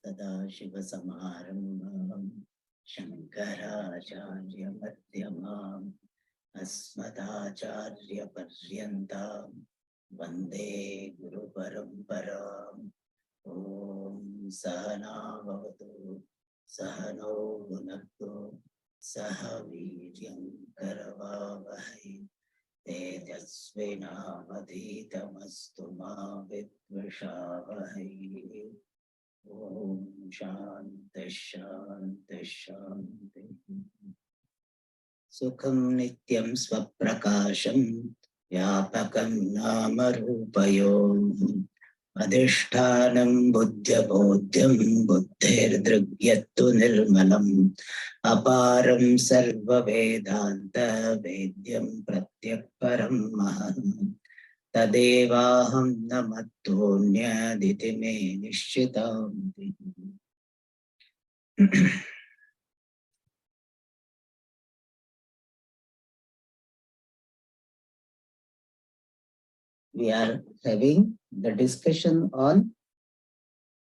Sadashivasamarambham Shankaracharya-madhyamam Asmadacharya-paryantam Vande Guru-paramparam. Om Sahana Bhavatu Sahano Bhunaktu Saha Viryam Karavavahai Tejasvinavadhitamastu ma vidvishavahi. Om Shanti Shanti Shanti. Sukham Nityam Swaprakasham Vyapakam Namarupayom Adhishtanam Buddhyabodhyam Buddhirdrugyattu Nirmalam Aparam Sarva Vedanta Vedyam Pratyakparam Maham Tadevaham Namattonya me Nishchitam. We are having the discussion on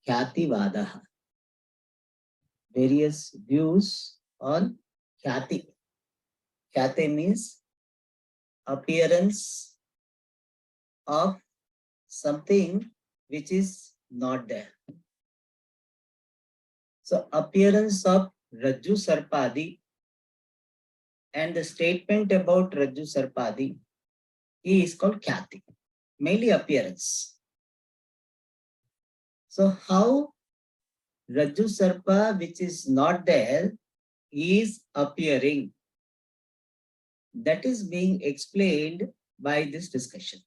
Khyati Vadaha, various views on Khyati. Khyati means appearance of something which is not there. So appearance of Rajju Sarpadi and the statement about Rajju Sarpadi is called Khyati, mainly appearance. So how Rajju Sarpa which is not there is appearing, that is being explained by this discussion.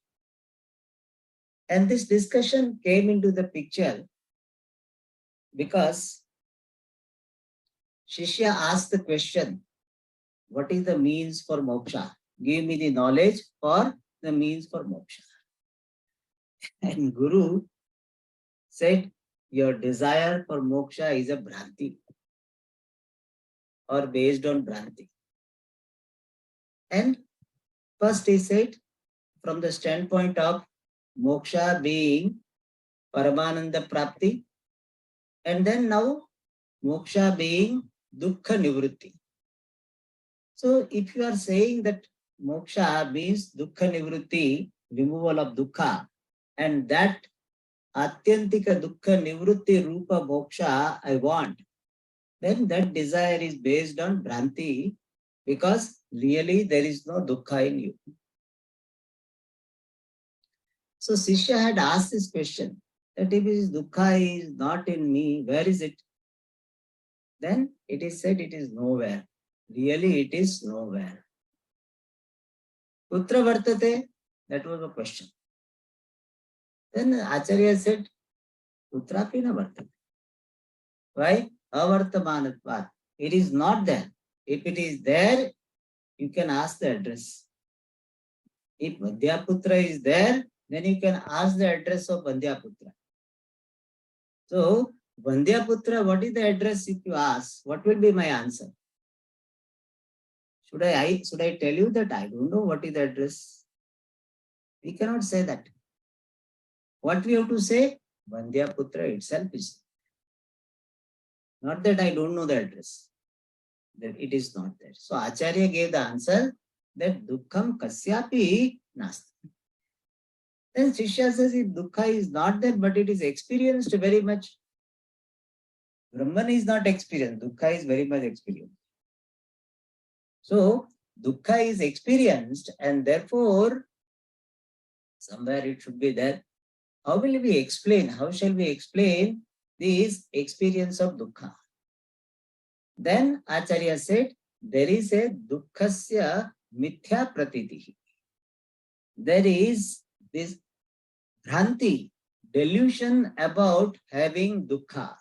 And this discussion came into the picture because Shishya asked the question, what is the means for moksha? Give me the knowledge for the means for moksha. And Guru said, your desire for moksha is a bhranti or based on bhranti. And first he said, from the standpoint of moksha being Paramananda Prapti, and then now moksha being Dukkha Nivritti. So if you are saying that moksha means Dukkha Nivritti, removal of dukkha, and that Atyantika Dukkha Nivritti Rupa Moksha I want, then that desire is based on Bhranti, because really there is no dukkha in you. So Sishya had asked this question, that if this dukkha is not in me, where is it? Then it is said it is nowhere. Really it is nowhere. Kutra vartate? That was the question. Then Acharya said, Kutrapi na vartate. Why? Avartamanatvat. It is not there. If it is there, you can ask the address. If Vandhyaputra is there, then you can ask the address of Vandhyaputra. So, Vandhyaputra, what is the address if you ask? What will be my answer? Should I tell you that I don't know what is the address? We cannot say that. What we have to say? Vandhyaputra itself is. Not that I don't know the address. That it is not there. So Acharya gave the answer that Dukkham Kasyapi Nasti. Then Shishya says if Dukkha is not there, but it is experienced very much. Brahman is not experienced. Dukkha is very much experienced. So Dukkha is experienced and therefore somewhere it should be there. How will we explain? How shall we explain this experience of Dukkha? Then Acharya said, there is a Dukkhasya Mithya Pratitihi. There is this Bhranti, delusion about having Dukkha.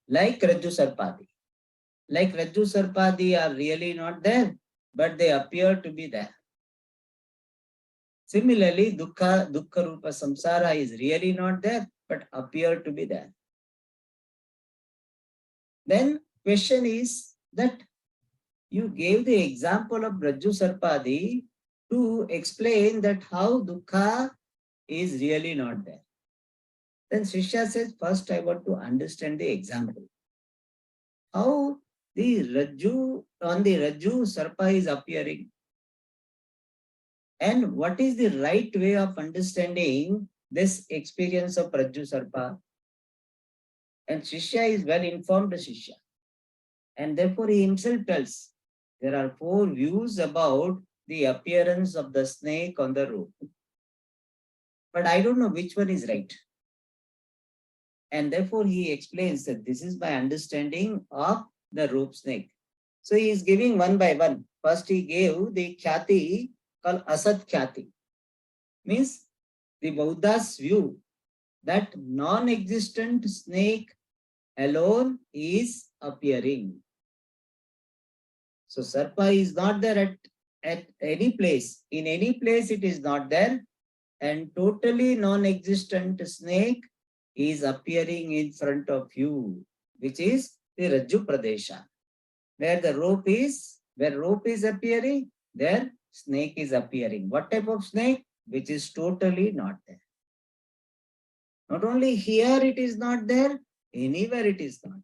Like Rajju Sarpadi. Like Rajju Sarpadi are really not there, but they appear to be there. Similarly, Dukkha Rupa Samsara is really not there, but appear to be there. Then question is that you gave the example of Rajju Sarpadi to explain that how Dukkha is really not there. Then Shishya says, first I want to understand the example. How the Rajju, on the Rajju, Sarpa is appearing. And what is the right way of understanding this experience of Rajju Sarpa? And Shishya is well informed Shishya. And therefore he himself tells, there are 4 views about the appearance of the snake on the rope. But I don't know which one is right. And therefore he explains that this is my understanding of the rope snake. So he is giving one by one. First he gave the khyati called Asat khyati. Means the Buddha's view that non-existent snake alone is appearing. So Sarpa is not there at any place. In any place it is not there. And totally non-existent snake is appearing in front of you, which is the Rajju Pradesha. Where rope is appearing, there snake is appearing. What type of snake? Which is totally not there. Not only here it is not there, anywhere it is not.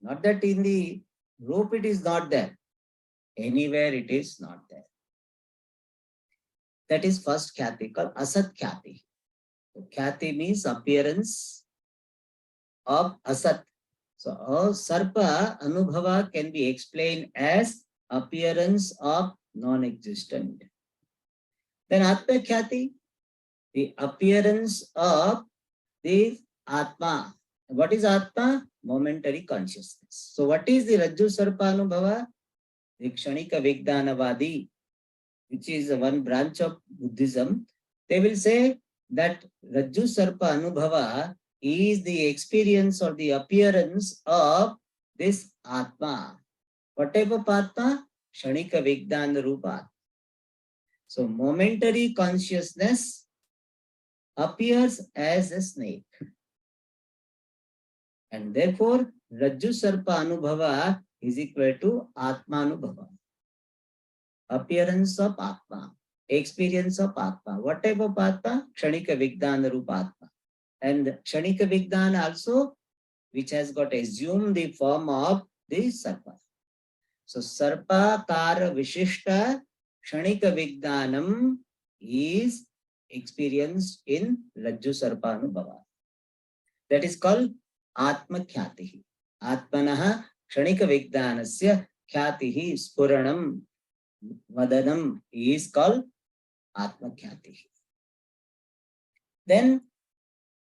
Not that in the rope it is not there. Anywhere it is not there. That is first khyati called Asat khyati. So khyati means appearance of Asat. So Sarpa Anubhava can be explained as appearance of non-existent. Then Atma khyati, the appearance of the Atma. What is Atma? Momentary consciousness. So what is the Rajju Sarpa Anubhava? The Kshanika Vigdanavadi, which is one branch of Buddhism. They will say that Rajju Sarpa Anubhava is the experience or the appearance of this Atma. What type of Atma? Kshanika Vigdana Rupa. So momentary consciousness appears as a snake. And therefore, Rajju Sarpa Anubhava is equal to Atma Anubhava. Appearance of Atma, experience of Atma. What type of Atma? Kshanika Vigdana Rupa Atma. And Kshanika Vigdana also, which has got assumed the form of the Sarpa. So Sarpa Kara Vishishta Kshanika Vigdanam is experienced in Rajju Sarpa Anubhava. That is called Atma Khyatihi. Atmanaha Kshanika Vigdanasya Khyatihi Spuranam Vadanam is called Atma Khyatihi. Then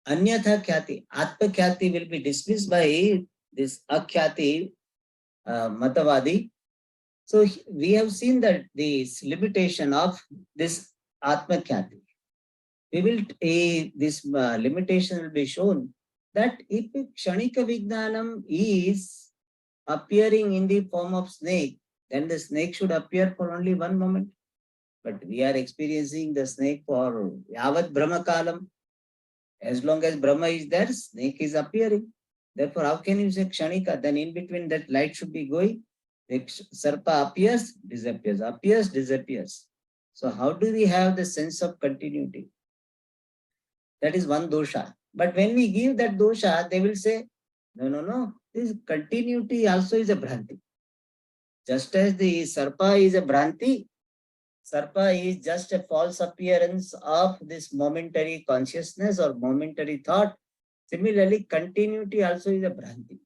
Anyatha Khyati, Atma Khyati will be dismissed by this Akhyati Matavadi. So we have seen that this limitation of this Atma Khyati. We will this limitation will be shown that if Kshanika Vijnanam is appearing in the form of snake, then the snake should appear for only one moment. But we are experiencing the snake for Yavat Brahma Kalam. As long as Brahma is there, snake is appearing. Therefore, how can you say Kshanika? Then in between that light should be going. The Sarpa appears, disappears, appears, disappears. So how do we have the sense of continuity? That is one dosha. But when we give that dosha, they will say, no. This continuity also is a Bhranti. Just as the Sarpa is a Bhranti, Sarpa is just a false appearance of this momentary consciousness or momentary thought. Similarly, continuity also is a Bhranti.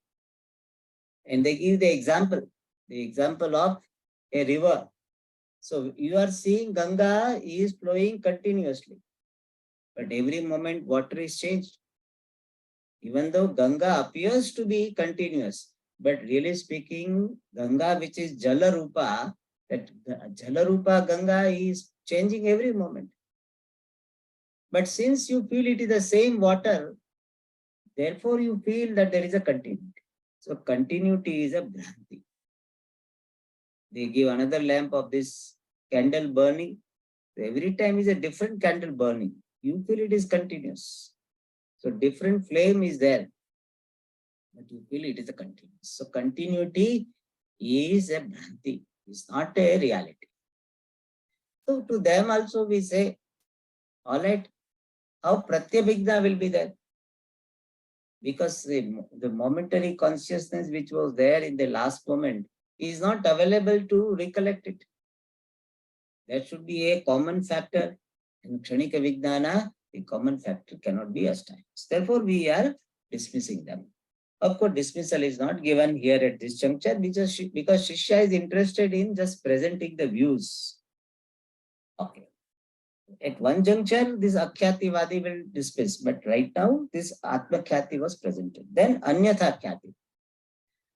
And they give the example of a river. So you are seeing Ganga is flowing continuously. But every moment water is changed. Even though Ganga appears to be continuous, but really speaking, Ganga, which is Jala Rupa, that Jala Rupa Ganga is changing every moment. But since you feel it is the same water, therefore you feel that there is a continuity. So continuity is a Bhranti. They give another lamp of this candle burning. Every time is a different candle burning. You feel it is continuous. So different flame is there, but you feel it is a continuous. So continuity is a Bhranti. It's not a reality. So to them also we say, all right, how pratyabhigna will be there? Because the momentary consciousness which was there in the last moment is not available to recollect it. There should be a common factor. In Kshanika Vijnana, the common factor cannot be astyles. Therefore, we are dismissing them. Of course, dismissal is not given here at this juncture because Shishya is interested in just presenting the views. Okay. At one juncture, this Akhyati will dismiss, but right now, this Atma Khyati was presented. Then Anyatha Khyati.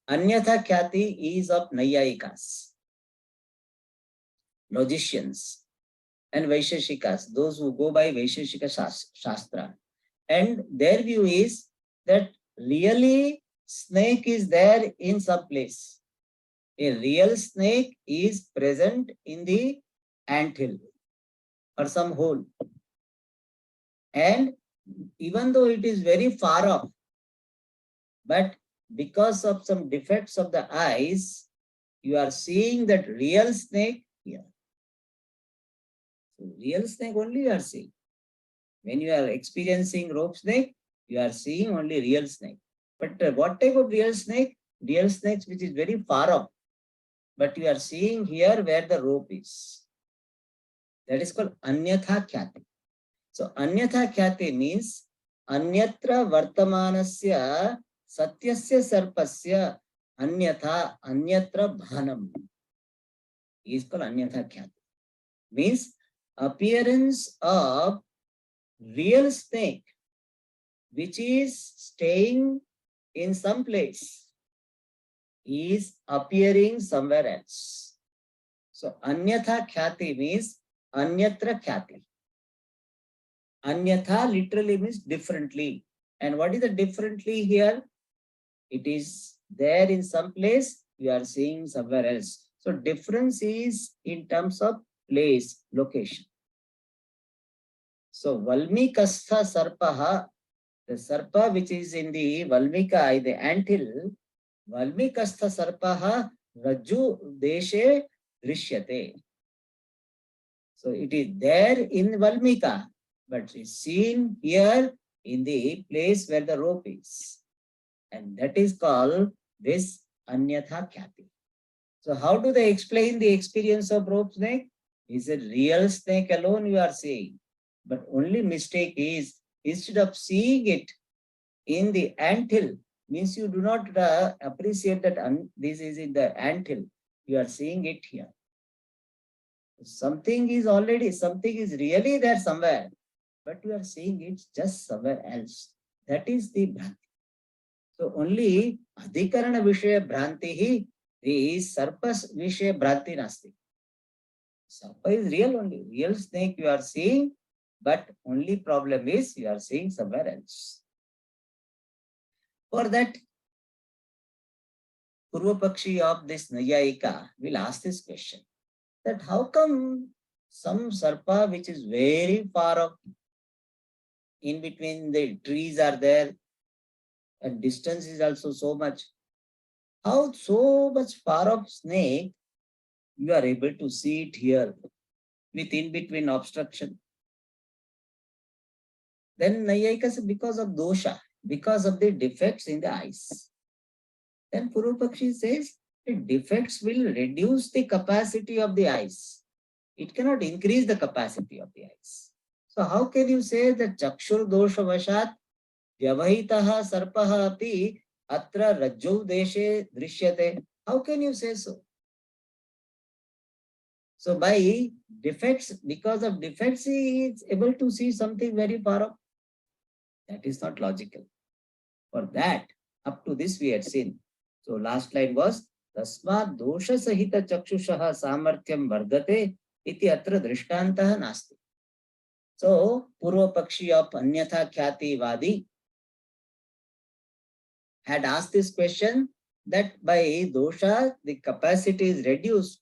Anyatha Khyati is of Nayayikas, logicians, and Vaisheshikas, those who go by Vaisheshika Shastra. And their view is that really snake is there in some place. A real snake is present in the anthill or some hole. And even though it is very far off, but because of some defects of the eyes, you are seeing that real snake here. So real snake only you are seeing. When you are experiencing rope snake, you are seeing only real snake. But what type of real snake? Real snakes which is very far off. But you are seeing here where the rope is. That is called Anyatha Khyati. So Anyatha Khyati means Anyatra Vartamanasya Satyasya Sarpasya Anyatha Anyatra Bhanam. Is called Anyatha Khyati. Means appearance of real snake which is staying in some place is appearing somewhere else. So Anyatha Khyati means Anyatra Khyati. Anyatha literally means differently. And what is the differently here? It is there in some place, you are seeing somewhere else. So difference is in terms of place, location. So Valmikastha Sarpaha, the Sarpa which is in the Valmika, the anthill, Valmikastha Sarpaha Rajju Deshe Drishyate. So it is there in Valmika, but is seen here in the place where the rope is. And that is called this Anyatha Khyati. So how do they explain the experience of rope snake? Is a real snake alone you are seeing. But only mistake is, instead of seeing it in the anthill, means you do not appreciate that this is in the anthill. You are seeing it here. Something is really there somewhere, but you are seeing it just somewhere else. That is the Bhranti. So only Adhikarana Vishaya Bhranti is Sarpas Vishaya Bhranti Nasti. Sarpa is real only. Real snake you are seeing, but only problem is you are seeing somewhere else. For that, Purva Pakshi of this Nayayika will ask this question, that how come some Sarpa which is very far off, in between the trees are there, and distance is also so much. How so much far off snake you are able to see it here with in between obstruction? Then Nayayika says because of dosha, because of the defects in the eyes. Then Purvapakshi says the defects will reduce the capacity of the eyes. It cannot increase the capacity of the eyes. So how can you say that Chakshur dosha vashat vyavahitaha sarpaha api atra rajju deshe drishyate? How can you say so? So by defects, because of defects, he is able to see something very far off. That is not logical. For that, up to this we had seen. So last line was Tasma dosha sahita chakshushaha samarthyam vardate iti atra drishtantaha nasti. So Purva Pakshi of Anyatha Khyati Vadi had asked this question that by dosha the capacity is reduced,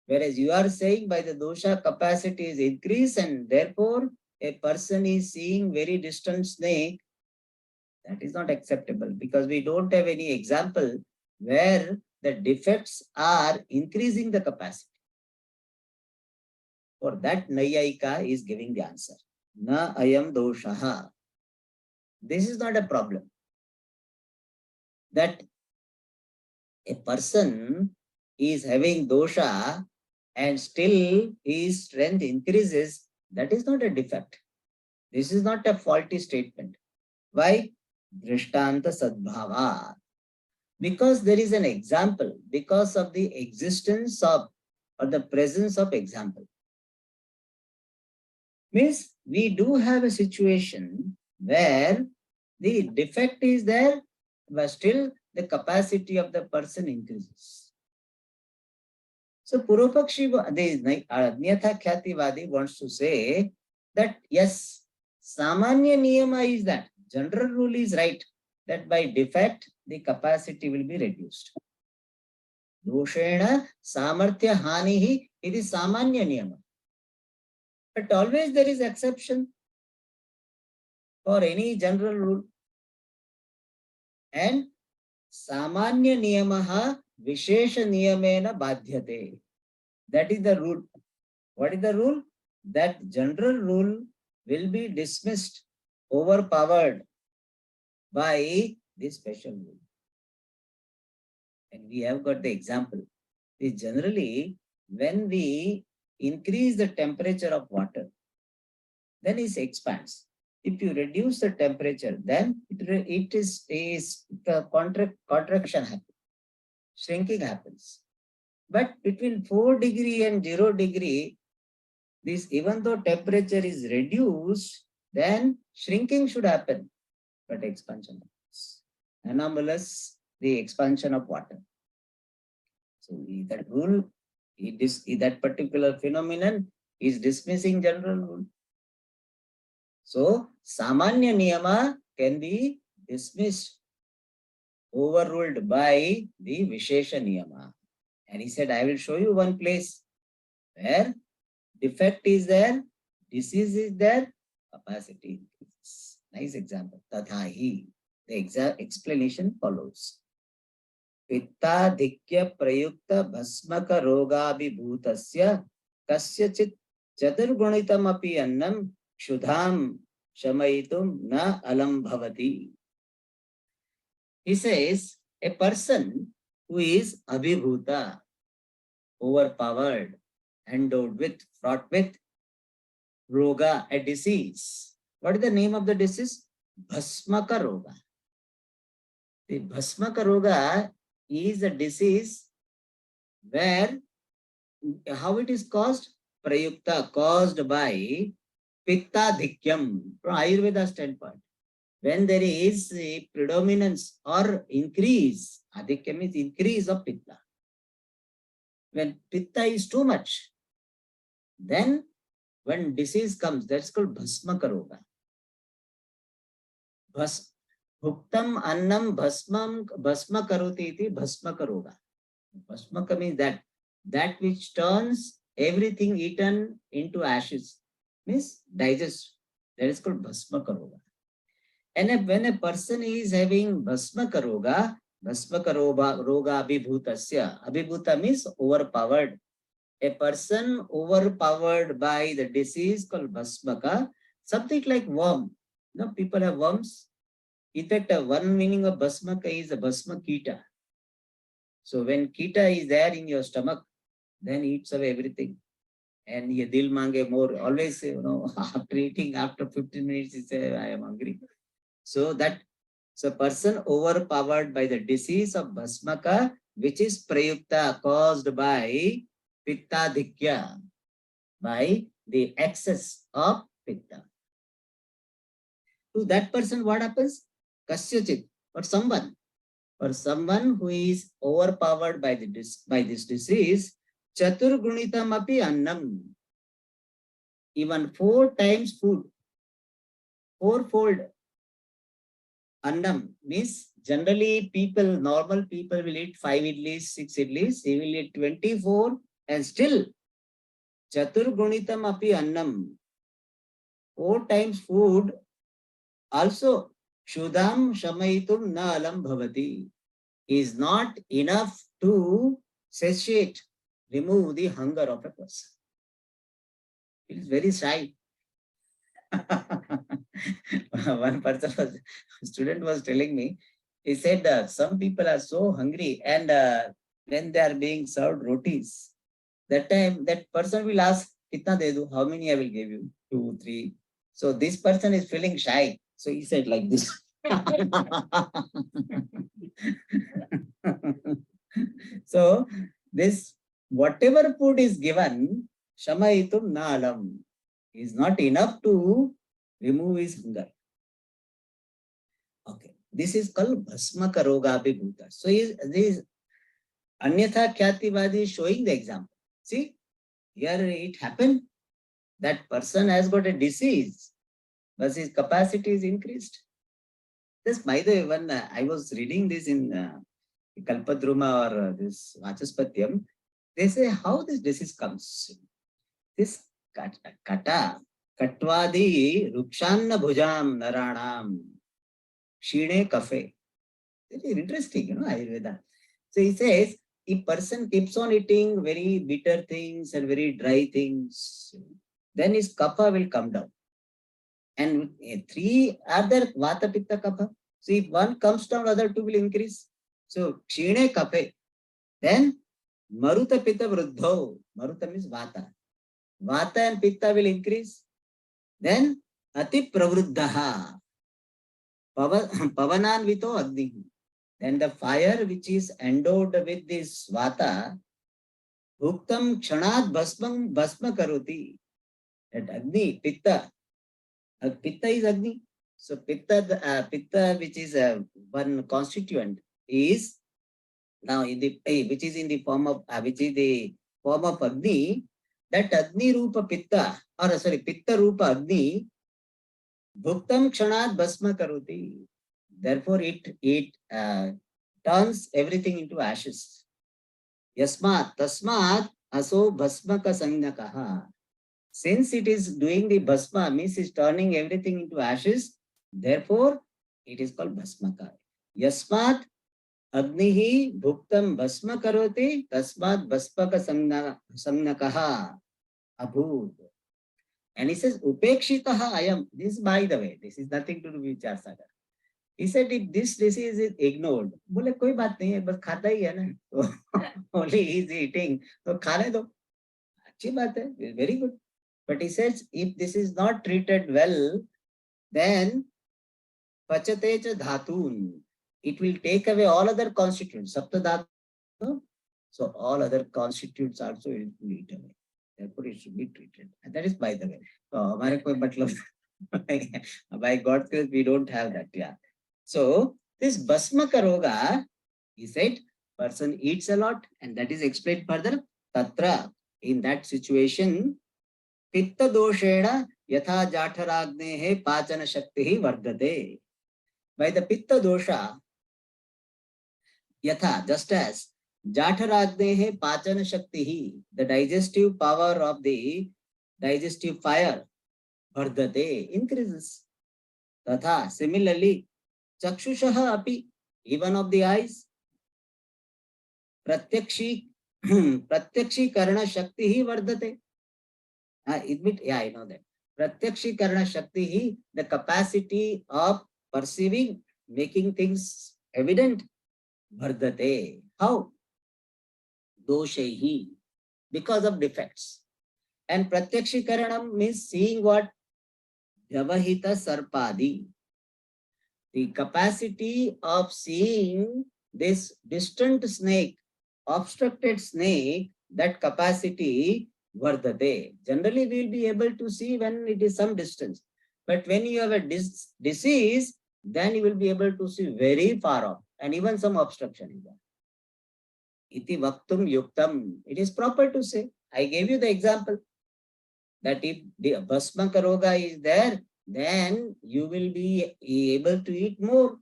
whereas you are saying by the dosha capacity is increased and therefore a person is seeing very distant snake. That is not acceptable because we don't have any example where the defects are increasing the capacity. For that, Nayayika is giving the answer. na ayam doshaha. This is not a problem. That a person is having dosha and still his strength increases, that is not a defect. This is not a faulty statement. Why? Drishtanta sadbhava. Because there is an example, because of the existence of or the presence of example. Means we do have a situation where the defect is there, but still the capacity of the person increases. So Purvapakshi, the Adnyatha Khyatiwadi wants to say that yes, Samanya Niyama is that. General rule is right, that by defect, the capacity will be reduced. Doshena Samarthya Hanihi, it is Samanya Niyama. But always there is exception for any general rule. And Samanya Niyamaha Vishesha Niyamena Badhyate. That is the rule. What is the rule? That general rule will be dismissed, overpowered by this special rule. And we have got the example. Is generally when we increase the temperature of water, then it expands. If you reduce the temperature, then it is the contraction happens, shrinking happens. But between 4 degree and 0 degree, this even though temperature is reduced, then shrinking should happen, but expansion happens. Anomalous, the expansion of water. So that rule, that particular phenomenon is dismissing general rule. So Samanya Niyama can be dismissed, overruled by the Vishesha Niyama. And he said, I will show you one place where defect is there, disease is there, capacity increases. Nice example. Tathahi. The exact explanation follows. Pittadhikya prayukta bhasmaka rogabhibhutasya kasyachit chaturgunitam api annam kshudham shamayitum na alam bhavati. He says, a person who is abhibhuta, overpowered, endowed with, fraught with roga, a disease. What is the name of the disease? Bhasmaka roga. The Bhasmaka roga is a disease where, how it is caused? Prayukta, caused by Pitta Dhikyam, from Ayurveda standpoint. When there is a predominance or increase, Adhikyam is increase of Pitta. When Pitta is too much, then when disease comes, that's called Bhasmaka roga. Bhuktam annam bhasma karoti iti bhasmaka roga. Bhasmaka means that which turns everything eaten into ashes, means digest. That is called bhasmaka roga. And when a person is having bhasmaka roga abhibhutasya, abhibhuta means overpowered. A person overpowered by the disease called bhasmaka, something like worm. You know, people have worms. In fact, one meaning of bhasmaka is a bhasma kita. So when kita is there in your stomach, then eats away everything. And ye dil mange more. Always, after eating, after 15 minutes, he say, I am hungry. So person overpowered by the disease of bhasmaka, which is prayukta, caused by pitta dhikya, by the excess of pitta. To that person, what happens? Kasyachit, or someone who is overpowered by this disease, chaturgunitam api annam, even 4 times food, fourfold. Annam means generally normal people will eat 5 idlis, 6 idlis, he will eat 24 and still chaturgunitam api annam, 4 times food, also Shudham Shamayitum na alam bhavati, is not enough to satiate, remove the hunger of a person. It is very shy. One person was, student was telling me, he said some people are so hungry and when they are being served rotis, that time that person will ask, Kitna de do? How many I will give you? 2, 3. So this person is feeling shy. So he said like this. So this whatever food is given, Shamaitum Nalam, is not enough to remove his hunger. Okay. This is called Bhasma Karoga Abhibhuta. So this Anyatha Khyativad is showing the example. See, here it happened. That person has got a disease, but his capacity is increased. Just by the way, when I was reading this in Kalpadruma or this Vachaspatyam, they say how this disease comes. This kata, katvadi, rukshanna bhujam naranam, shine kafe. It is interesting, Ayurveda. So he says, if person keeps on eating very bitter things and very dry things, then his kapha will come down. And three other vata pitta kapha. So if one comes down, other two will increase. So kshine kaphe. Then maruta pitta vruddho. Maruta means vata. Vata and pitta will increase. Then ati pravruddhaha. Pavanan vito agni. Then the fire which is endowed with this vata, bhuktam kshanat bhasma karoti. That agni, pitta. Pitta is agni. So pitta which is one constituent is now in the which is in the form of which is the form of agni. That agni rupa pitta or sorry pitta rupa agni bhuktam kshanat bhasma karoti. Therefore it turns everything into ashes. Yasmat tasmat aso bhasmaka sanyakaha. Since it is doing the bhasma, means it's turning everything into ashes, therefore it is called bhasmaka. Yasmat agnihi bhuktam bhasma karoti tasmat bhaspaka samnakaha abhud. And he says upekshitaha ayam. This by the way, this is nothing to do with Vichara Sagara. He said if this disease is ignored, बोले कोई बात नहीं है, बस खाता ही है ना, तो only he is eating, तो खाने दो, अच्छी बात है, very good. But he says, if this is not treated well, then pachate cha dhatun. It will take away all other constituents. Sapta dhatu. So all other constituents also it will eat away. Therefore, it should be treated. And that is by the way. So, हमारे कोई मतलब by God's grace, we don't have that. Yeah. So this bhasma karoga, he said, person eats a lot, and that is explained further. Tatra, in that situation, पित्त दोषेण यथा जाठराग्नेः पाचन शक्तिः वर्धते. By the pitta dosha, yatha, just as jaఠराग्नेः पाचन शक्तिः, the digestive power of the digestive fire, वर्धते, increases. Tatha, similarly, चक्षुषः अपि, even of the eyes, प्रत्यक्षीकरण शक्तिः वर्धते. Yeah, I know that. Pratyakshikaran Shakti, the capacity of perceiving, making things evident, Vardhate. How? Doshehi, because of defects. And Pratyakshikaranam means seeing what? Javahita Sarpadi. The capacity of seeing this distant snake, obstructed snake, that capacity Vardhate. Generally, we will be able to see when it is some distance. But when you have a disease, then you will be able to see very far off, and even some obstruction is there. Iti vaktum yuktam. It is proper to say. I gave you the example that if the bhasma karoga is there, then you will be able to eat more.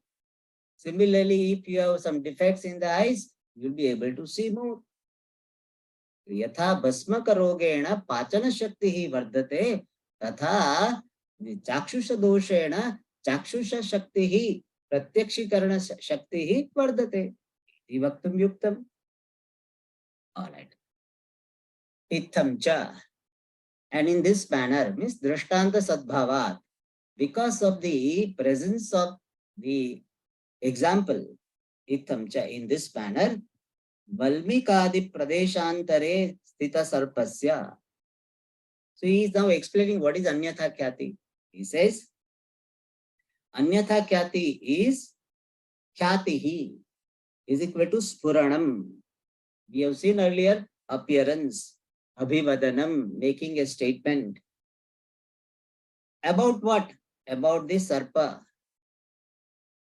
Similarly, if you have some defects in the eyes, you will be able to see more. यथा भस्मक रोगेण पाचन शक्ति ही वर्धते तथा चाक्षुष दोषेण चाक्षुष शक्ति ही प्रत्यक्षीकरण शक्ति ही वर्धते. वक्तुम युक्तम. All right. इत्थम च And in this manner, means Drishtanta Sadbhavat, because of the presence of the example, Itamcha, in this manner, Valmikadi Pradeshantare Sthita Sarpasya. So he is now explaining what is Anyatha Khyati. He says, Anyatha Khyati is Khyatihi is equal to Spuranam. We have seen earlier appearance, Abhivadanam, making a statement. About what? About the Sarpa.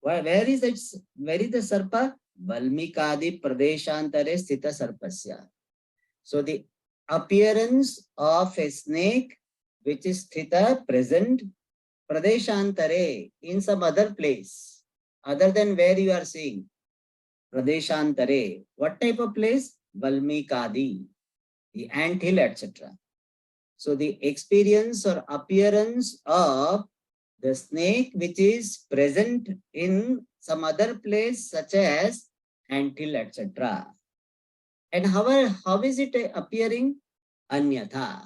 Where is it? Where is the Sarpa? Valmikadi Pradeshantare Sthita Sarpasya. So the appearance of a snake which is Sthita, present, Pradeshantare, in some other place, other than where you are seeing. Pradeshantare. What type of place? Valmikadi, the ant hill, etc. So the experience or appearance of the snake which is present in some other place such as ant hill, etc. And how is it appearing? Anyatha.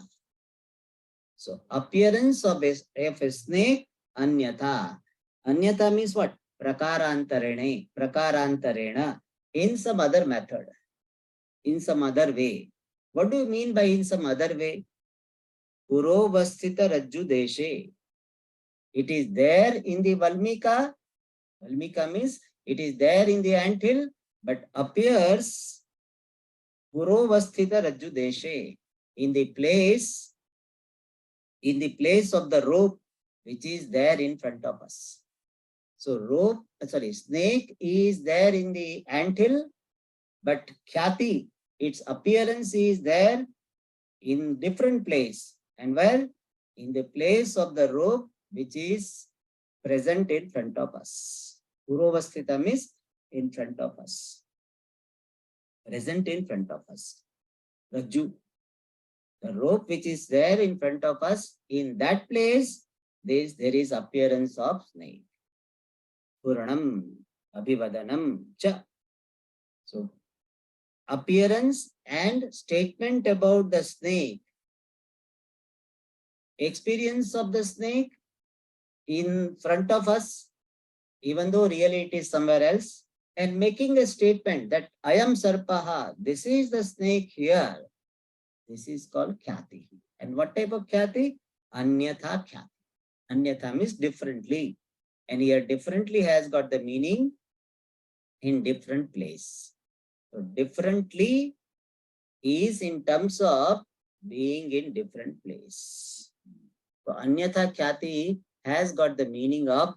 So appearance of a snake, anyatha. Anyatha means what? Prakarantarene, prakarantarena, in some other method, in some other way. What do you mean by in some other way? Purovasthita Rajju Deshe. It is there in the Valmika. Valmika means it is there in the anthill, but appears Purovasthita Rajju Deshe, in the place of the rope which is there in front of us. So snake is there in the anthill, but Khyati, its appearance is there in different place. And where? In the place of the rope which is present in front of us. Purovasthita means in front of us. Present in front of us. Rajju. The rope which is there in front of us, in that place, there is appearance of snake. Puranam, Abhivadanam, Cha. So, appearance and statement about the snake. Experience of the snake in front of us, even though really it is somewhere else, and making a statement that I am Sarpaha, this is the snake here. This is called Khyati. And what type of Khyati? Anyatha Khyati. Anyatha means differently. And here differently has got the meaning in different place. So differently is in terms of being in different place. So Anyatha Khyati has got the meaning of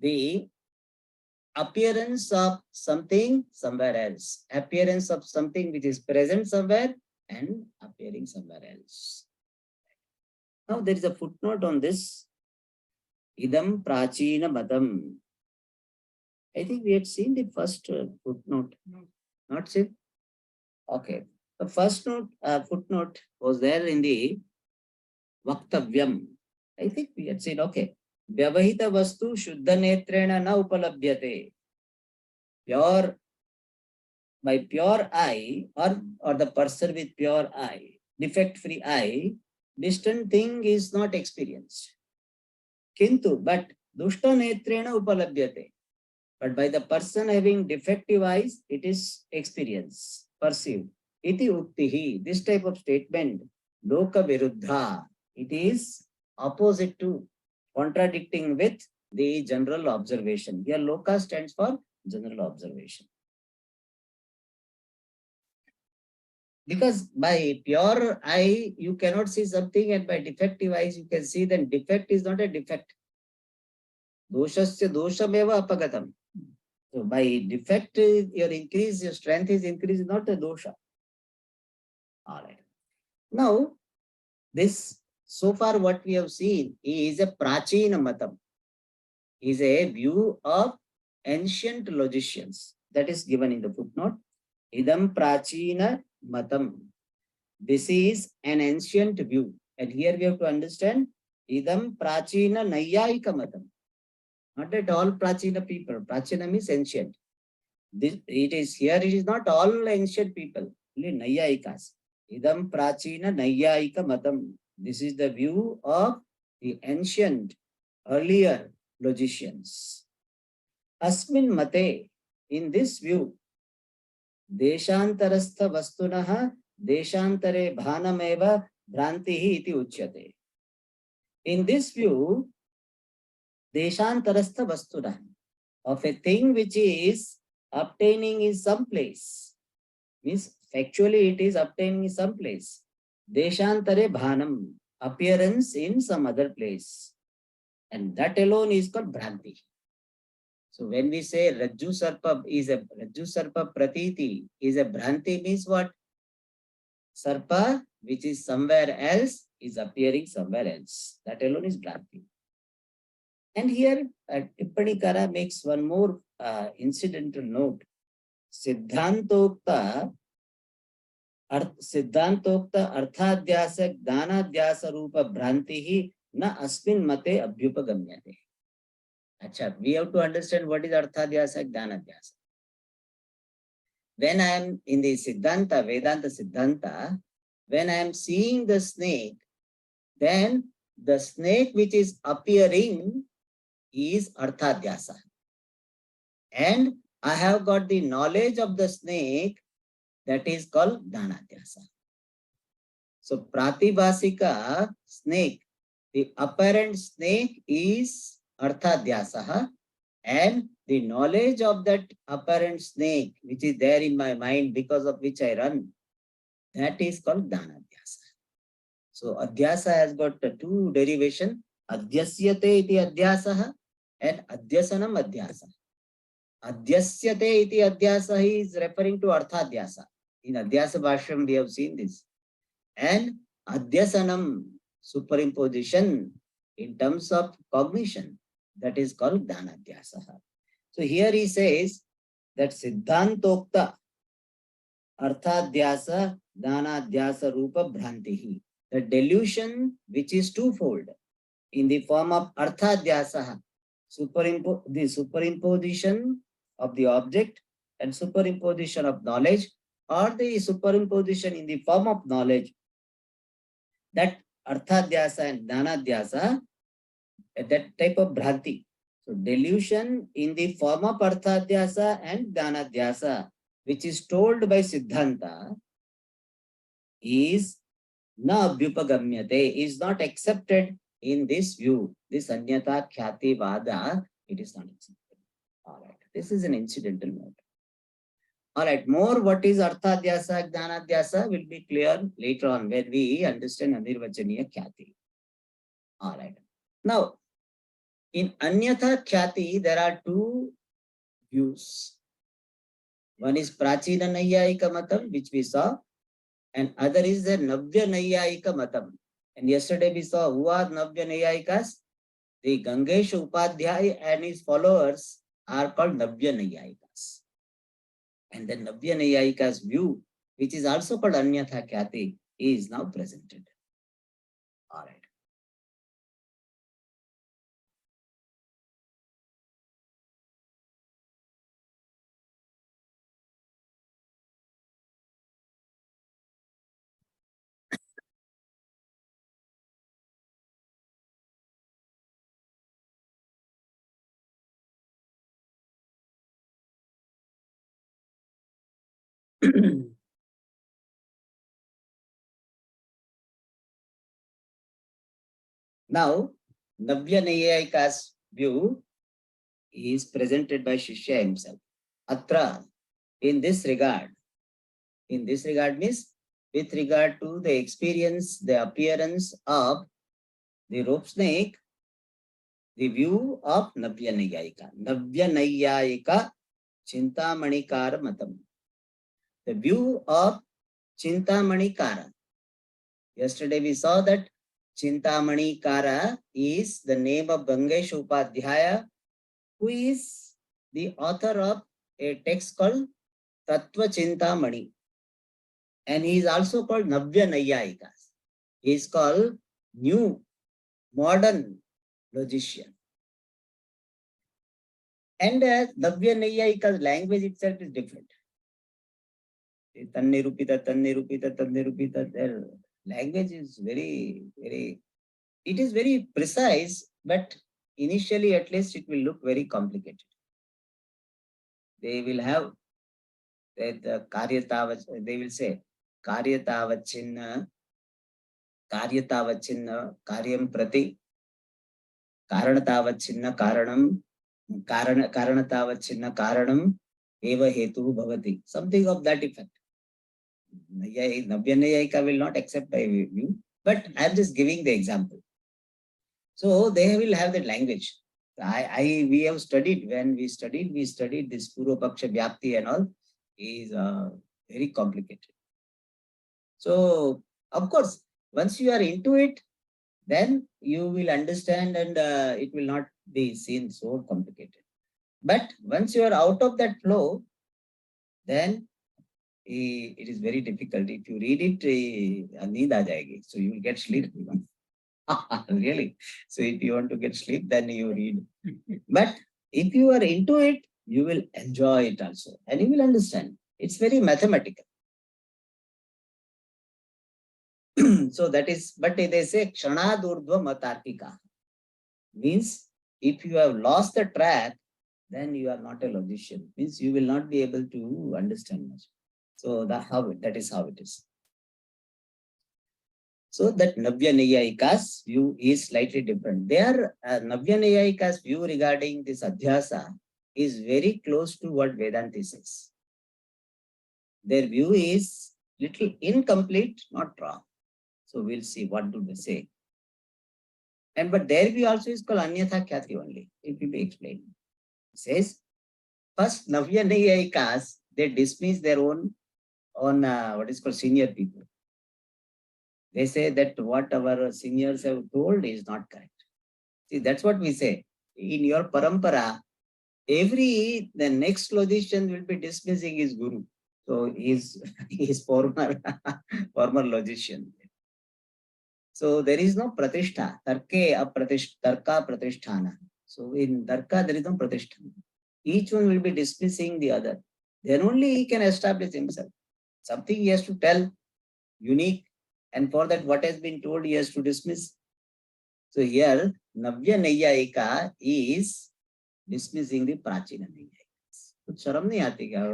the appearance of something somewhere else. Appearance of something which is present somewhere and appearing somewhere else. Now there is a footnote on this. Idam prachina matam. I think we had seen the first footnote. Not seen? Okay. The first footnote was there in the Vaktavyam. I think we had seen, okay. Vyavahita vastu shuddha netrena na upalabhyate. Pure, by pure eye, or the person with pure eye, defect-free eye, distant thing is not experienced. Kintu, but dushta netrena upalabhyate. But by the person having defective eyes, it is experienced, perceived. Iti uktihi, this type of statement, loka viruddha, it is opposite to, contradicting with the general observation. Here loka stands for general observation. Because by pure eye, you cannot see something, and by defective eyes, you can see, then defect is not a defect. Doshasya doshameva apagatam. So by defect, your strength is increased, not a dosha. All right. Now, this, so far what we have seen is a prachina matam, is a view of ancient logicians. That is given in the footnote. Idam prachina matam. This is an ancient view. And here we have to understand, idam prachina nayayika matam. Not at all prachina people. Prachina means ancient. It is not all ancient people, only nayayikas. Idam prachina nayyayika matam. This is the view of the ancient, earlier logicians. Asmin mate, in this view, deshantarastha vastunah deshantare bhanameva bhrantihi iti uchyate. In this view, deshantarastha vastunah, of a thing which is obtaining in some place, means factually it is obtaining in some place. Deshantare bhanam, appearance in some other place. And that alone is called bhranti. So when we say Rajju Sarpa Pratiti is a Bhranti, means what? Sarpa, which is somewhere else, is appearing somewhere else. That alone is Bhranti. And here Tippanikara makes one more incidental note. Siddhantokta अर्थाध्यास ज्ञानाध्यास रूप भ्रांति ही न अस्मिन् मते अभ्युपगम्यते. Acha, we have to understand what is Arthadhyasa, Jnanadhyasa. When I am in the Siddhanta, Vedanta Siddhanta, when I am seeing the snake, then the snake which is appearing is Arthadhyasa. And I have got the knowledge of the snake, that is called Jnanadhyasa. So Pratibhasika snake, the apparent snake is Arthadhyasa, and the knowledge of that apparent snake, which is there in my mind because of which I run, that is called Dhanadhyasa. So Adhyasa has got two derivation, Adhyasyate iti Adhyasa and Adhyasanam Adhyasa. Adhyasyate iti Adhyasa is referring to Arthadhyasa. In Adhyasa Bhashyam we have seen this. And Adhyasanam, superimposition in terms of cognition, that is called Dhanadhyasa. So here he says that Siddhantokta Arthadhyasa Dhanadhyasa Rupa Bhrantihi. The delusion which is twofold in the form of Arthadhyasa, the superimposition of the object and superimposition of knowledge, or the superimposition in the form of knowledge, that Arthadhyasa and Dhanadhyasa, that type of Bhranti. So delusion in the form of Arthadhyasa and Dhanadhyasa, which is told by Siddhanta, is na abhyupagamyate, is not accepted in this view. This Anyata Khyati Vada, it is not accepted. All right. This is an incidental note. All right. More what is Arthadhyasa, Dhanadhyasa will be clear later on when we understand Anirvachaniya Khyati. All right. Now, in Anyatha Khyati, there are two views. One is Prachina Nayyayika Matam, which we saw, and other is the Navya Nayyayika Matam. And yesterday we saw who are Navya Nayyayikas. The Gangesh Upadhyay and his followers are called Navya Nayyayikas. And the Navya Nayyayika's view, which is also called Anyatha Khyati, is now presented. All right. Now, Navya Nayyayika's view is presented by Shishya himself. Atra, in this regard means with regard to the experience, the appearance of the rope snake, the view of Navya Nayyayika. Navya Nayyayika Chintamani Matam. The view of Chintamani Kara. Yesterday we saw that Chintamani Kara is the name of Gangesh Upadhyaya, who is the author of a text called Tattva Chintamani. And he is also called Navya Nayyayika. He is called new, modern logician. And Navya Nayyayika's language itself is different. Tannirupita, Tannirupita, Tannirupita. Their language is very, it is very precise, but initially at least it will look very complicated. They will have that Karyatavach, they will say Karyatavachinna, Karyatavachinna, Karyam Prati, Karanatavachinna, Karanam, Karanatavachinna, Karanam, Eva Hetu Bhavati. Something of that effect. Navyanayika will not accept my view, but I'm just giving the example. So they will have that language. We have studied, when we studied this Purvapaksha Vyapti and all is very complicated. So, of course, once you are into it, then you will understand and it will not be seen so complicated. But once you are out of that flow, then it is very difficult. If you read it, neend aa jayegi. So you will get sleep. Really. So if you want to get sleep, then you read. But if you are into it, you will enjoy it also. And you will understand. It's very mathematical. So that is, but they say Kshanadurdva Matarkika. Means if you have lost the track, then you are not a logician. Means you will not be able to understand much. So that is how it is. So that Navya Nayayika's view is slightly different. Their Navya Nayayika's view regarding this Adhyasa is very close to what Vedanta says. Their view is little incomplete, not wrong. So we'll see what do they say. And but their view also is called Anyatha Khyati only. It will be explained. It says, first Navya Nayayikas, they dismiss their own what is called senior people. They say that what our seniors have told is not correct. See, that's what we say. In your parampara, the next logician will be dismissing his guru. So he's former logician. So there is no pratishtha. Tarka pratisthana. So in Tarka, there is no pratisthana. Each one will be dismissing the other. Then only he can establish himself. Something he has to tell, unique. And for that, what has been told, he has to dismiss. So here, Navya Nayayika is dismissing the Prachina Nayayikas. Kuch sharam nahi aati kya?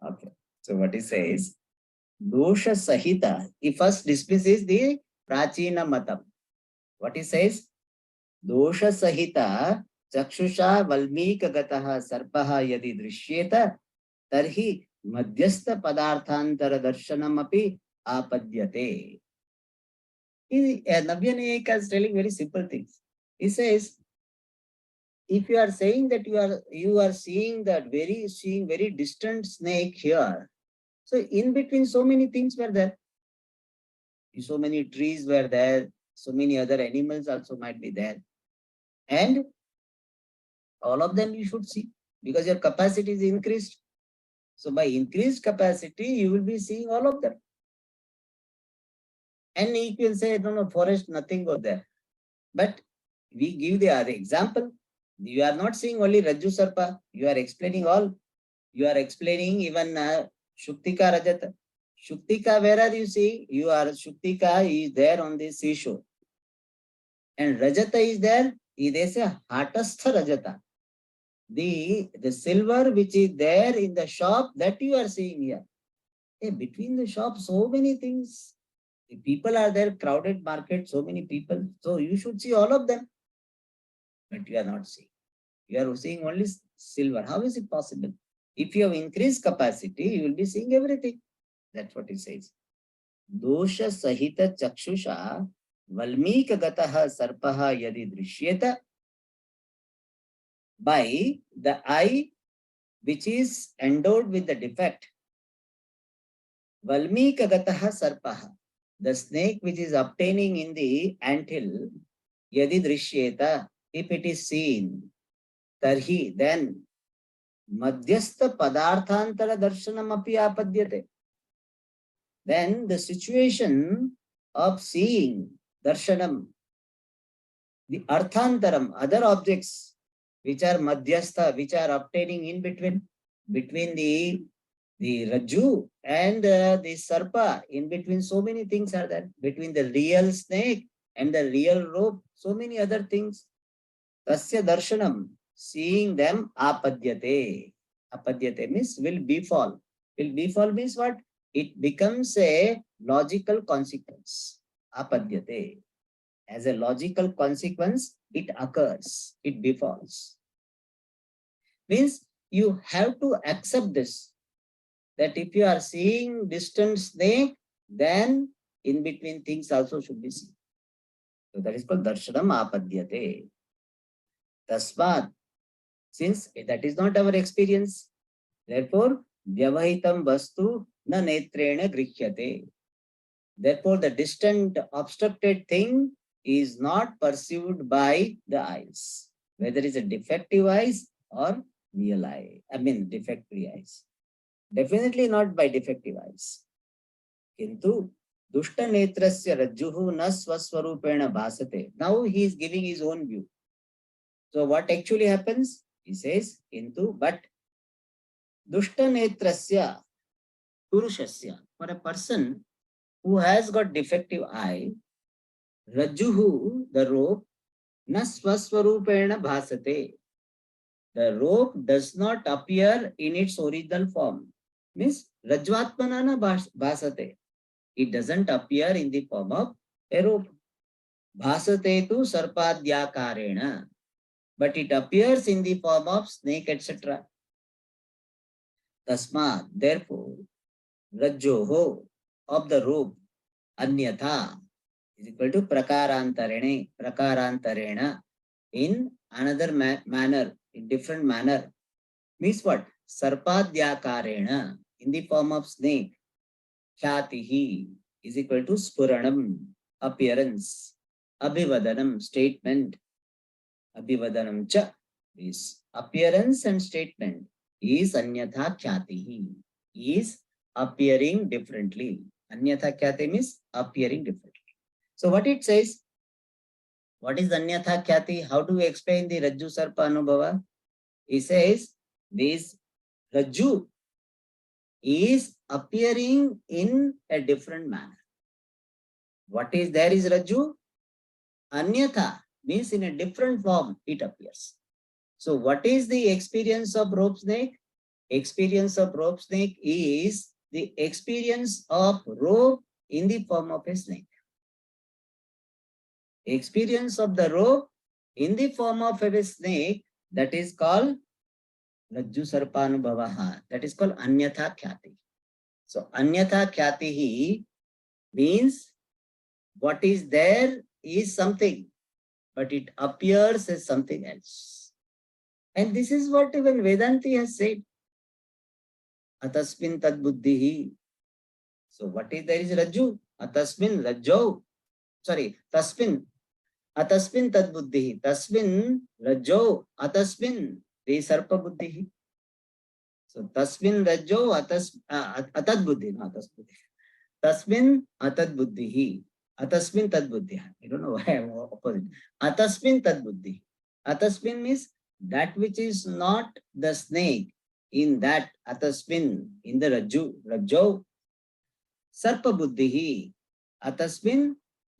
Okay. So what he says, Dosha Sahita, he first dismisses the Prachina Matam. What he says, Dosha Sahita Chakshusha Valmika Gataha Sarpaha Yadi Drishyeta Tarhi Madhyastha Padarthantara Darshanam Api Apadyate. Navya Nayayika is telling very simple things. He says, if you are saying that you are seeing very distant snake here, so in between so many things were there. So many trees were there, so many other animals also might be there. And all of them you should see because your capacity is increased. So by increased capacity, you will be seeing all of them. And you can say, no, forest, nothing was there. But we give the other example. You are not seeing only Rajju Sarpa. You are explaining all. You are explaining even Shuktika Rajata. Shuktika, where are you seeing? Shuktika is there on the seashore. And Rajata is there. They say Hatastha Rajata. The silver which is there in the shop that you are seeing here. Hey, between the shops, so many things. The people are there, crowded market, so many people. So you should see all of them. But you are not seeing. You are seeing only silver. How is it possible? If you have increased capacity, you will be seeing everything. That's what it says. Dosha Sahita Chakshusha Valmika Gataha Sarpaha Yadi Drishyeta. By the eye which is endowed with the defect. Valmika Gataha Sarpaha. The snake which is obtaining in the anthill, Yadi Drishyeta, if it is seen, Tarhi, then Madhyastha Padarthantara Darshanam Api Apadyate. Then the situation of seeing Darshanam, the Arthantaram, other objects which are Madhyastha, which are obtaining in between, between the Raju and the Sarpa. In between, so many things are there. Between the real snake and the real rope, so many other things. Tasya darshanam, seeing them apadyate. Apadyate means will befall. Will befall means what? It becomes a logical consequence. Apadyate. As a logical consequence, it occurs, it befalls. Means you have to accept this, that if you are seeing distant snake, then in between things also should be seen. So that is called darshanam apadyate. Tasmat, since that is not our experience, therefore vyavahitam vastu na netrena grihhyate. Therefore the distant obstructed thing is not perceived by the eyes, whether it's a defective eyes or real eye. I mean defect-free eyes. Definitely not by defective eyes. Kintu dushta netrasya rajjuhu na swaswarupena bhasate. Now he is giving his own view. So what actually happens? He says, Kintu, but dushta netrasya purushasya, for a person who has got defective eye, rajjuhu, the rope, na swaswarupena bhasate. The rope does not appear in its original form. Means rajvatmana na bhasate. It doesn't appear in the form of a rope. Bhasate tu sarpadhyakarena. But it appears in the form of snake, etc. Tasmat, therefore, rajjoho, of the rope, anyatha, is equal to prakarantarena, in another manner, in different manner. Means what? Sarpadhyakarena, in the form of snake. Khyatihi is equal to spuranam, appearance. Abhivadanam, statement. Abhivadanam cha is appearance and statement. Is anyatha khyatihi, is appearing differently. Anyatha khyati means appearing differently. So what it says? What is anyatha khyati? How do we explain the Rajju Sarpa Anubhava? He says this Rajju is appearing in a different manner. What is there is Rajju? Anyatha means in a different form it appears. So what is the experience of rope snake? Experience of rope snake is the experience of rope in the form of a snake. Experience of the rope in the form of a snake, that is called Rajju Sarpanubhavaha. That is called Anyatha Khyati. So Anyatha Khyatihi means what is there is something, but it appears as something else. And this is what even Vedanti has said. Atasmin tad buddhihi. So what is there is Rajju? Atasmin Rajjo. Sorry, Tasmin. Atasmin tad buddhihi. Tasmin Rajjo. Atasmin the Sarpa buddhihi. So Tasmin Rajjo Atad buddhi. No, Atas buddhi. Tasmin Atad buddhihi. Atasmin tad buddhi. I don't know why I'm opposite. Atasmin tad buddhi. Atasmin means that which is not the snake. In that atasmin, in the Rajjo, Sarpa buddhihi. Atasmin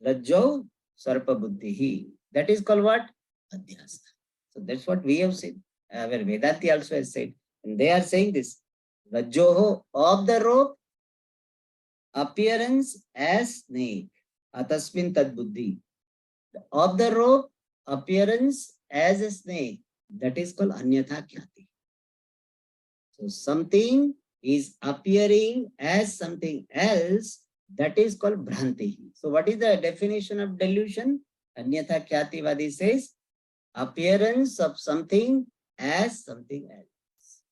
Rajjo Sarpa buddhihi. That is called what? Adhyasa. So that's what we have said. Where Vedanti also has said. And they are saying this. Rajjoho, of the rope, appearance as snake. Atasmin tad buddhi. Of the rope, appearance as a snake. That is called Anyatha Khyati. So something is appearing as something else, that is called Bhranti. So what is the definition of delusion? Anyatha Khyati Vadi says, appearance of something as something else.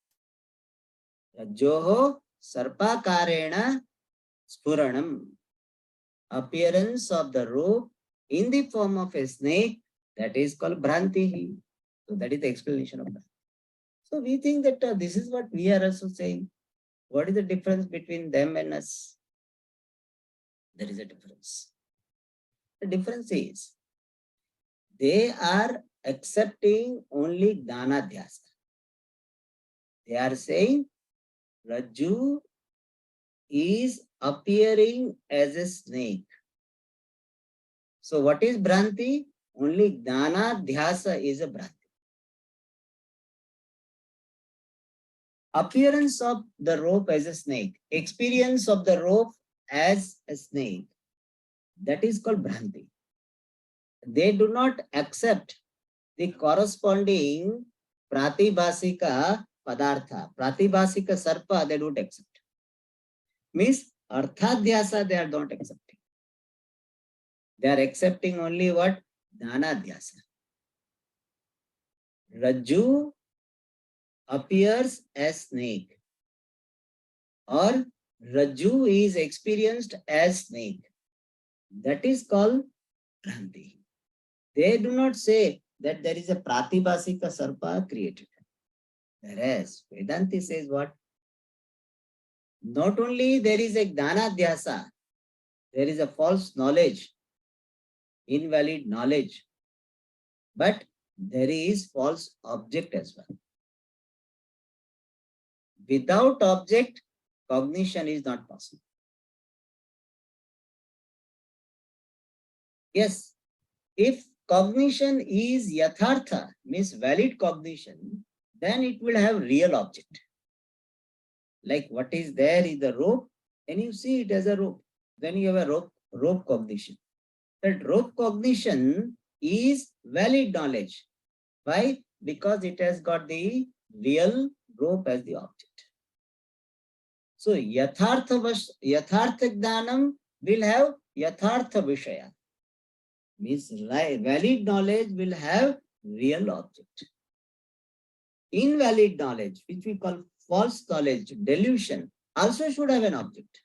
Rajjoho sarpakarena spuranam. Appearance of the rope in the form of a snake, that is called Bhranti. So that is the explanation of that. So we think that this is what we are also saying. What is the difference between them and us? There is a difference. The difference is they are accepting only Dhanadhyasa. They are saying Rajju is appearing as a snake. So what is Bhranti? Only Gnana Dhyasa is a Bhranti. Appearance of the rope as a snake, experience of the rope as a snake, that is called Bhranti. They do not accept the corresponding Pratibhasika Padartha. Pratibhasika Sarpa, they don't accept. Means Arthadhyasa, they are not accepting. They are accepting only what? Dhanadhyasa. Rajju appears as snake, or Rajju is experienced as snake. That is called Bhranti. They do not say that there is a Pratibhasika Sarpa created. Whereas Vedanti says what? Not only there is a Dhanadhyasa, there is a false knowledge, invalid knowledge, but there is false object as well. Without object, cognition is not possible. Yes, if cognition is yathartha, means valid cognition, then it will have real object. Like what is there is the rope, and you see it as a rope. Then you have a rope cognition. That rope cognition is valid knowledge. Why? Because it has got the real rope as the object. So yathartha jnanam will have yathartha vishaya. Means valid knowledge will have real object. Invalid knowledge, which we call false knowledge, delusion, also should have an object.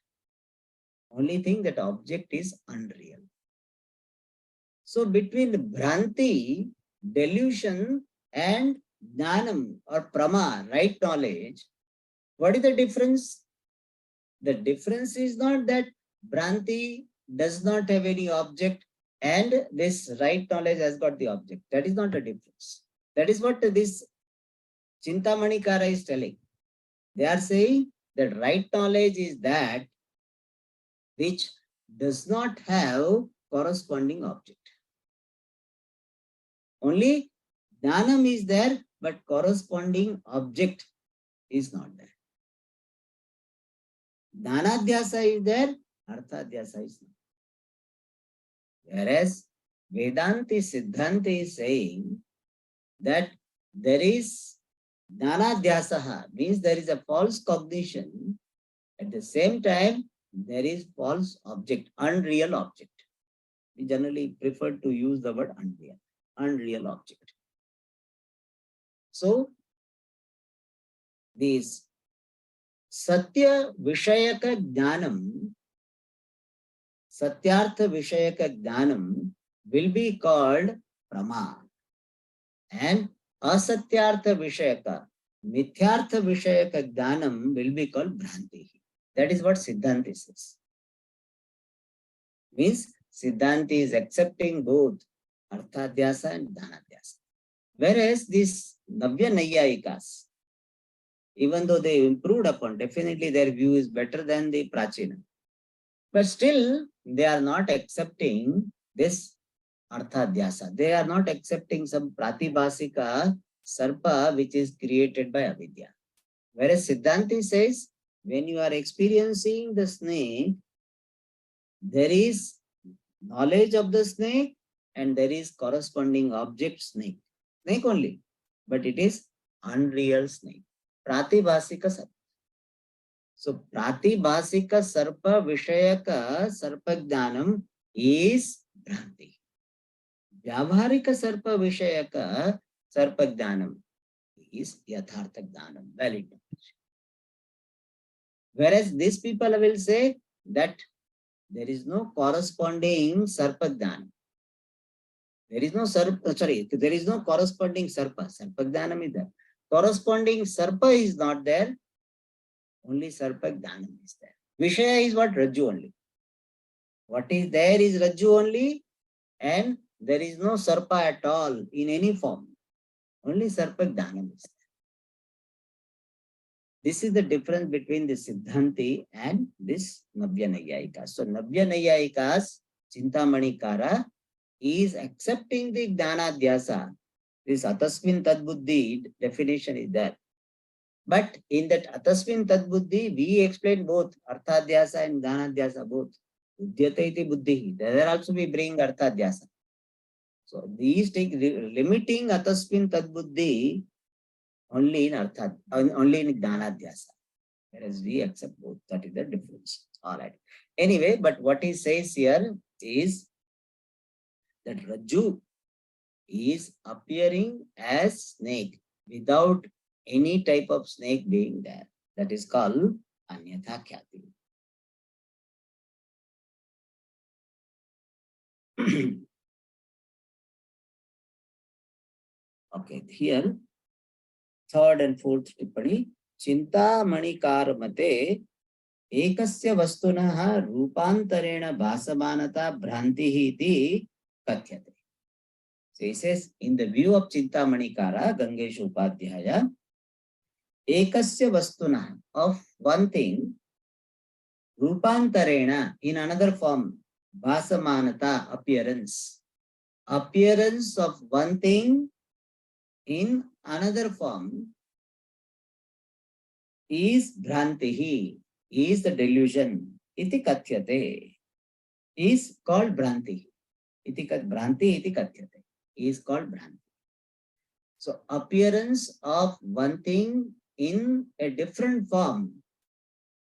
Only thing that object is unreal. So between Bhranti, delusion, and Jnanam or Prama, right knowledge, what is the difference? The difference is not that Bhranti does not have any object and this right knowledge has got the object. That is not a difference. That is what this Chintamani Kara is telling. They are saying that right knowledge is that which does not have corresponding object. Only Jnanam is there, but corresponding object is not there. Dhanadhyasa is there, Arthadhyasa is not. Whereas Vedanti Siddhanti is saying that there is Dhanadhyasaha, means there is a false cognition. At the same time, there is false object, unreal object. We generally prefer to use the word unreal object. So, this Satya Vishayaka Jnanam, Satyartha Vishayaka Jnanam will be called Prama. And Asatyartha Vishayaka, Mithyartha Vishayaka Jnanam will be called Bhranti. That is what Siddhanti says. Means Siddhanti is accepting both Arthadhyasa and Dhanadhyasa. Whereas these Navya Nayayikas, even though they improved upon, definitely their view is better than the Prachina. But still, they are not accepting this Arthadhyasa. They are not accepting some Pratibhasika Sarpa which is created by Avidya. Whereas Siddhanti says, when you are experiencing the snake, there is knowledge of the snake and there is corresponding object snake. Snake only, but it is unreal snake. Pratibhasika Sarpa. So Pratibhasika Sarpa Vishayaka Sarpa Jnanam is Bhranti. Vyavaharika Sarpa Vishayaka Sarpa Jnanam is Yathartha Jnanam, valid knowledge. Whereas these people will say that there is no corresponding Sarpa Jnanam. There is no there is no corresponding Sarpa. Sarpa Jnanam is there. Corresponding Sarpa is not there. Only Sarpa Jnanam is there. Vishaya is what? Rajju only. What is there is Rajju only, and there is no Sarpa at all in any form. Only Sarpa Jnanam is there. This is the difference between the Siddhanti and this Navya Nayayikas. So Navya Nayayikas, Chintamani Kara, is accepting the Dhyasa. This Atasmin Tadbuddhi definition is there. But in that Atasmin Tadbuddhi, we explain both Arthadhyasa and Dhanadhyasa both. Udyata iti buddhi. There also we bring Arthadhyasa. So these take limiting Atasmin Tadbuddhi only in Arthat, only in Dhanadhyasa. Whereas we accept both. That is the difference. All right. Anyway, but what he says here is that Rajju is appearing as snake without any type of snake being there. That is called Anyatha Khyati. Okay, here, third and fourth tippani. Chintamani Karmate एकस्य वस्तुनः रूपांतरेण भासमानता भ्रांतिः इति कथ्यते. So he says, in the view of Chintamani Kara, Gangesha Upadhyaya, ekasya vastuna, of one thing, rupantarena, in another form, bhasamanata, appearance. Appearance of one thing in another form is bhrantihi, is the delusion. Iti kathyate, is called bhranti. Bhranti iti kathyate, is called bhranti. So appearance of one thing in a different form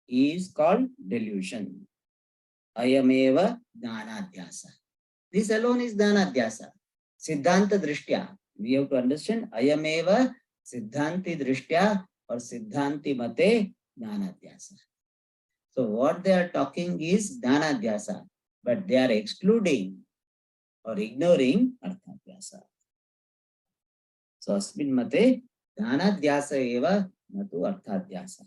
is called delusion. Ayameva dhanadhyasa. This alone is dhanadhyasa. Siddhanta drishtya. We have to understand ayameva siddhanti drishtya or siddhanti mate dhanadhyasa. So what they are talking is dhanadhyasa, but they are excluding or ignoring arthadhyasa. So asmin mate dhanadhyasa eva natu arthadhyasa.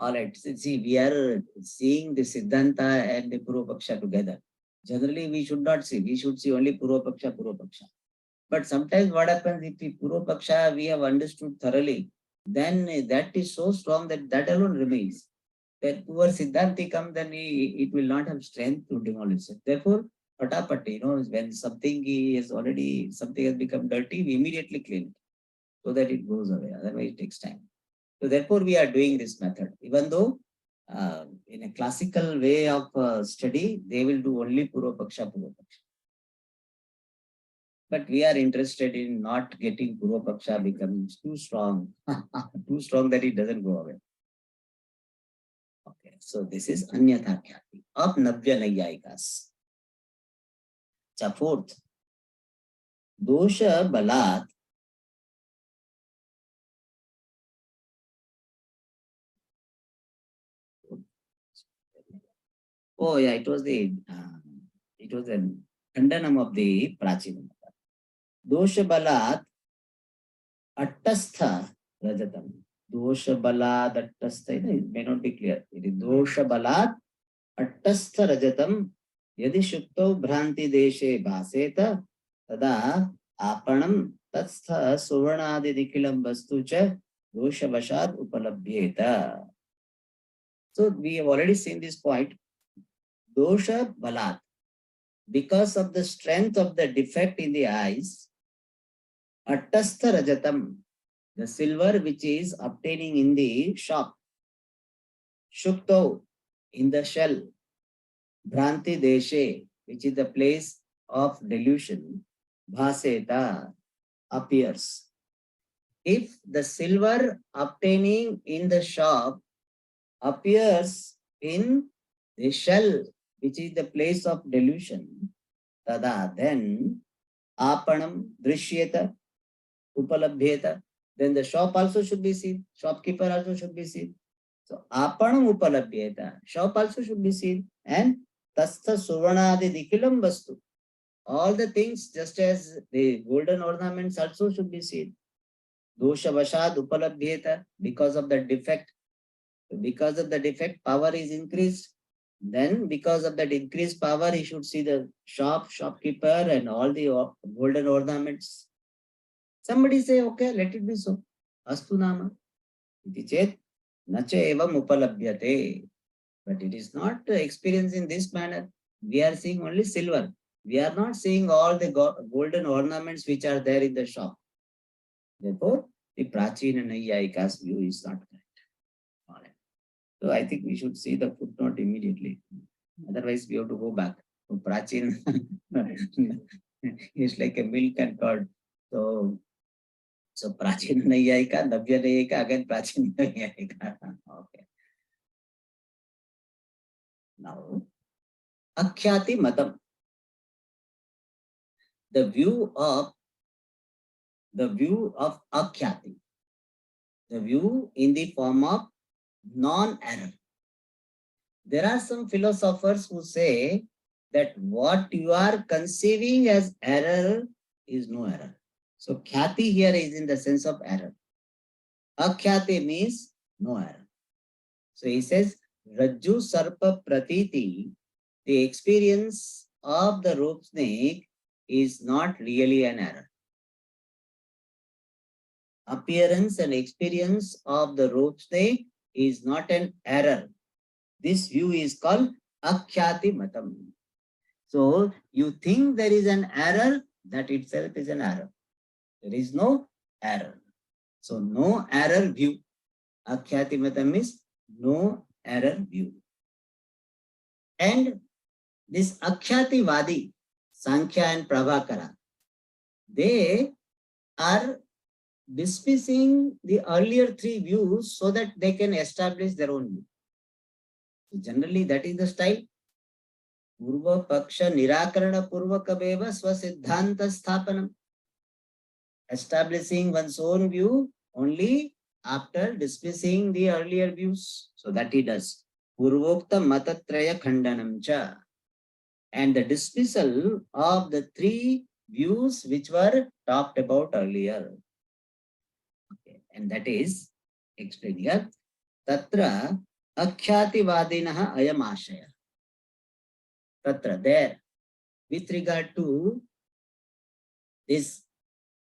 All right, see, we are seeing the Siddhanta and the Purvapaksha together. Generally, we should not see. We should see only Purvapaksha. But sometimes what happens, if the Purvapaksha we have understood thoroughly, then that is so strong that alone remains. When poor Siddhanti comes, then it will not have strength to demolish it. Therefore, patapati, when something has become dirty, we immediately clean it so that it goes away. Otherwise, it takes time. So therefore, we are doing this method. Even though in a classical way of study, they will do only Purvapaksha. But we are interested in not getting Purvapaksha becoming too strong, too strong that it doesn't go away. Okay, so this is Anyatha Khyati of Navya Nayayikas. Fourth, Dosha Balat. Oh yeah, it was the Khandanam of the Prachina. Dosha Balat Attastha Rajatam. Dosha Balat Attastha, it may not be clear. It is Dosha Balat Attastha Rajatam Yadi Shukto Bhranti Deshe Bhaseta Tada Apanam Tatstha Suvarnadi Dikilam Vastucha Dosha Vashat Upalabhyeta. So we have already seen this point. Dosha Balat. Because of the strength of the defect in the eyes, Attastha Rajatam, the silver which is obtaining in the shop, Shukto, in the shell, Bhranti Deshe, which is the place of delusion, Bhaseta, appears. If the silver obtaining in the shop appears in the shell, which is the place of delusion, tada, then Apanam Drishyeta Upalabhyeta, then the shop also should be seen, shopkeeper also should be seen. So Apanam Upalabhyeta, shop also should be seen, and Tastha Suvarnadi Dikilam Vastu, all the things just as the golden ornaments also should be seen. Dosha Vashad Upalabhyeta, because of the defect. Because of the defect, power is increased. Then because of that increased power, he should see the shopkeeper and all the golden ornaments. Somebody say, okay, let it be so. Astu Nama. Iti chet nacha evam upalabhyate. But it is not experienced in this manner. We are seeing only silver. We are not seeing all the golden ornaments which are there in the shop. Therefore, the Prachina Naiyayika's view is not correct. All right. So I think we should see the footnote immediately. Otherwise, we have to go back. So Prachina is like a milk and curd. So Prachina Naiyayika, Navya Naiyayika, again Prachina Naiyayika. Okay. Now, Akhyati Matam. The view of Akhyati. The view in the form of non-error. There are some philosophers who say that what you are conceiving as error is no error. So Khyati here is in the sense of error. Akhyati means no error. So he says, Rajju Sarpa Pratiti, the experience of the rope snake is not really an error. Appearance and experience of the rope snake is not an error. This view is called Akhyati Matam. So you think there is an error, that itself is an error. There is no error. So no error view. Akhyati Matam is no error view. And this Akhyati Vadi, Sankhya and Prabhakara, they are dismissing the earlier three views so that they can establish their own view. So generally, that is the style. Purva Paksha Nirakarana Purvakabeva Swasiddhanta Sthapanam. Establishing one's own view only after dismissing the earlier views. So that he does. Purvokta Matatraya Khandanam cha. And the dismissal of the three views which were talked about earlier. Okay. And that is explained here. Tatra Akhyati-vadinaha ayam ashaya. Tatra, there, with regard to this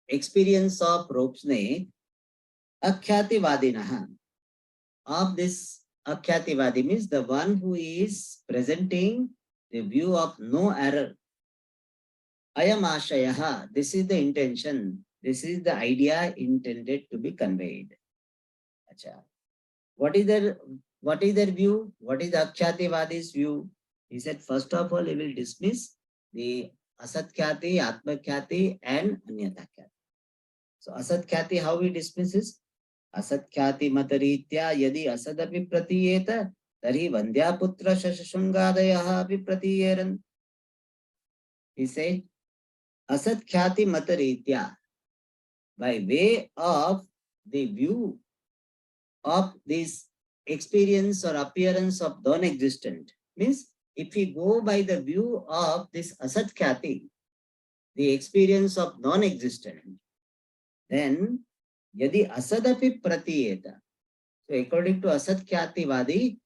experience of rope snake, Akhyati-vadinaha, of this Akhyati-vadi means the one who is presenting the view of no error. Ayam ashayaha, this is the intention, this is the idea intended to be conveyed. Achha. What is their view? What is Akhyati-vadi's view? He said, first of all, he will dismiss the Asat-khyati, Atma-khyati, and Anyata-khyati. So Asat-khyati, how he dismisses? Asat-khyati mataritya yadi asadapi pratiyeta tari vandhyaputra shashashungadayaha api pratiyeran. He said, Asat-khyati mataritya, by way of the view of this experience or appearance of non-existent, means if we go by the view of this Asat Khyati, the experience of non-existent, then yadi asadapi pratiyeta. So according to Asat Khyati Vadi,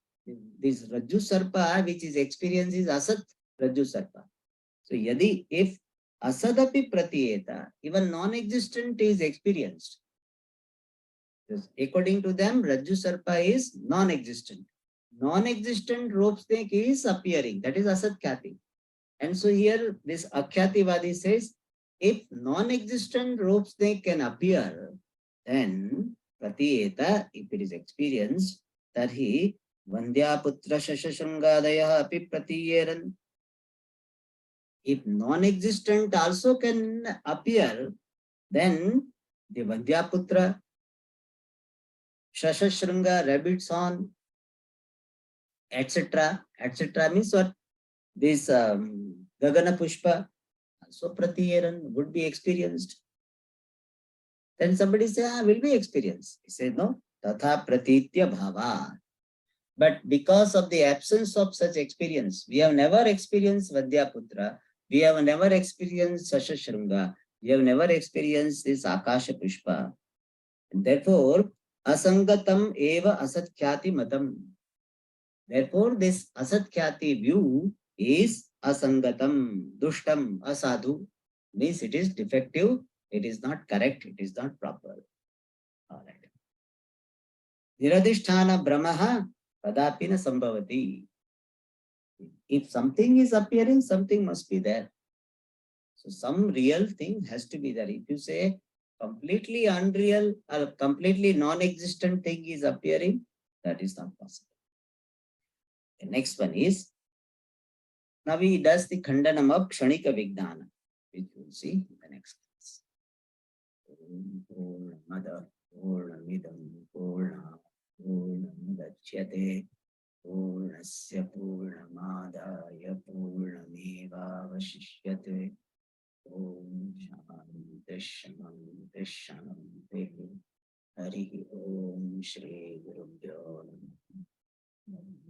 this Rajju Sarpa which is experienced is Asat Rajju Sarpa. So yadi, if asadapi pratiyeta, even non-existent is experienced. According to them, Rajju Sarpa is non-existent. Non-existent rope snake is appearing. That is Asat Khyati. And so here this Akhyati Vadi says, if non-existent rope snake can appear, then Pratiyeta, if it is experienced, Tarhi Vandhya Putra Shashashangadaya api Pratiyeran. If non-existent also can appear, then the Vandhya Putra, Shashashranga, rabbits on, etc. etc. means what? This Gagana Pushpa, so Pratiyeran would be experienced. Then somebody say, will be experienced. He said, no, Tatha Pratitya Bhava. But because of the absence of such experience, we have never experienced Vadyaputra, we have never experienced Shashashranga, we have never experienced this Akasha Pushpa. And therefore, Asangatam eva Asatkyati Matam. Therefore, this Asatkyati view is Asangatam, Dushtam, Asadhu, means it is defective, it is not correct, it is not proper. All right. Niradhisthana brahmaha kadapi na sambhavati. If something is appearing, something must be there. So some real thing has to be there. If you say completely unreal or completely non-existent thing is appearing, that is not possible. The next one is, now he does the khandanam of kshanika vijnana, which we'll see in the next class. Purnamada purnamidam purna purnamudachyate purnasya purnamadaya purnamevavashishyate. Om Shanti Shanti Shanti. Hari Om Shri Guru Pyo Namaha.